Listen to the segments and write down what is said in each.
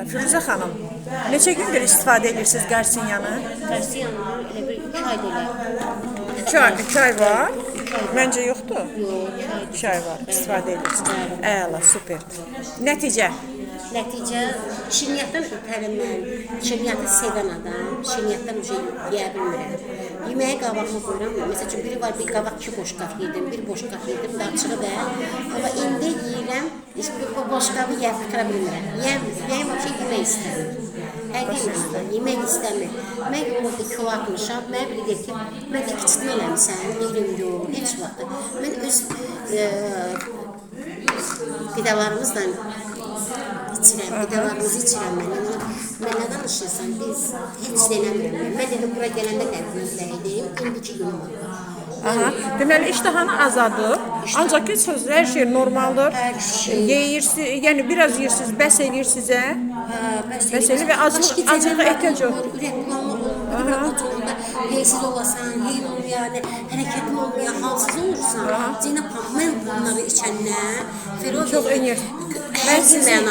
Firuzə xanım, neçə gündür istifadə edirsiniz qarsinyanı? Qarsiyanı elə bir 2 ayda elə. 2 ay var. Məncə yoxdur. Yox, 2 ay var. İstifadə edirsiniz. Əla, super. Nəticə? Nəticə şirniyyatdan ötəri mən şirniyyatı sevən adam, şirniyyatdan yeyə bilmirəm. Yeməyə qabağıma qoyuram. Məsəl üçün biri var, bir qabaq 2 boşqab yedim, bir boşqab yedim, daha açığı da. Amma indi yeyirəm, bu boşqabı yeyib qutara bilmirəm. Yeyəm o şey yemək istəmir. Həqiqətən yemək istəmir. Mən orada kilo atmışam, mənə biri deyir ki, mən kiçilmə eləmişəm, deyirəm yox, heç vaxt. Mən öz qidalarımızla qidalarımızı içirəm mən. Mən nə danışırsan, biz heç denəmirəm. Mən dedim, bura gələndə nəvrimdəydim, indiki günüm var. Deməli, iştahanı azadıb, ancaq ki, hər şey normaldır. Yeyirsiniz, yəni biraz yeyirsiniz, bəs eləyir sizə. Bəs eləyir və acılığa ehtiyac yox. Ürək bulanma olmur, heysiz olasan, heyl olmayan, hərəkətin olmayan, halsız olursan. Zeynəb, mən bunları içəndən, çox enerji. Mən sizin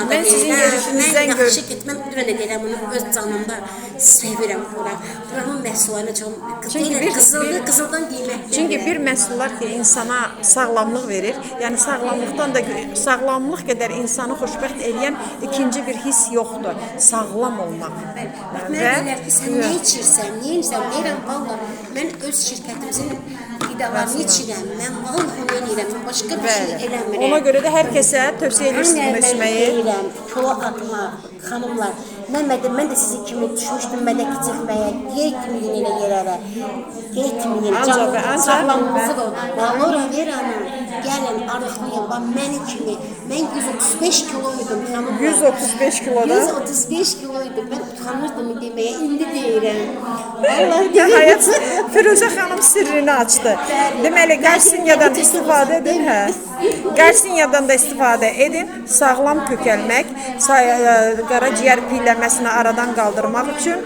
yerişinizdən görürəm. Mən dünən də deyirəm, onu öz canımda sevirəm bura. Buranın məhsullarını çox qızıldan qiymətli. Çünki bir məhsullar ki, insana sağlamlıq verir. Yəni sağlamlıq qədər insanı xoşbəxt edən ikinci bir his yoxdur. Sağlam olmaq. Mən deyirəm ki, sən nə içirsən, niyə insən? Deyirəm, valla, mən öz şirkətimizin qidalarını içirəm. Mən valla onu eləyirəm. Başqa bir şey eləmirəm. Ona görə də hər kəsə tövsiyə edirsiniz bunu içməyi. Mən deyirəm, kilo atmaq, xanımlar. Mən də sizin kimi düşmüşdüm mədəki çəkməyə. Yetməyin elə yerlərə. Yetməyin. Sağlamlığınızı da. Laura Veranın, gəlin, arıqlayın. Bax, mənim kimi. Mən 135 kiloydum, xanımlar. 135 kiloda? 135 kiloydum. Mən utanırdım deməyə. İndi deyirəm. Nəhayət, Firuzə xanım sirrini açdı. Deməli, qarsinyadan istifadə edin. Qarsinyadan da istifadə edin. Sağlam kökəlmək, qaraciyər piyələnməsini aradan qaldırmaq üçün,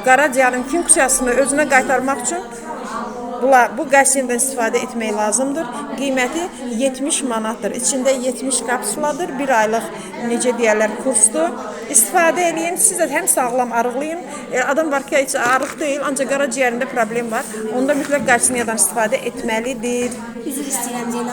qaraciyərin funksiyasını özünə qaytarmaq üçün bu qarsinyadan istifadə etmək lazımdır. Qiyməti 70 manatdır. İçində 70 kapsuladır. 1 aylıq, necə deyərlər, kursdur. İstifadə edin. Siz də həm sağlam arıqlayın. Adam var ki, heç arıq deyil, ancaq qaraciyərində problem var. Onda mütləq qarsinyadan istifadə etməlidir. Üzr istəyirəm Zeynəb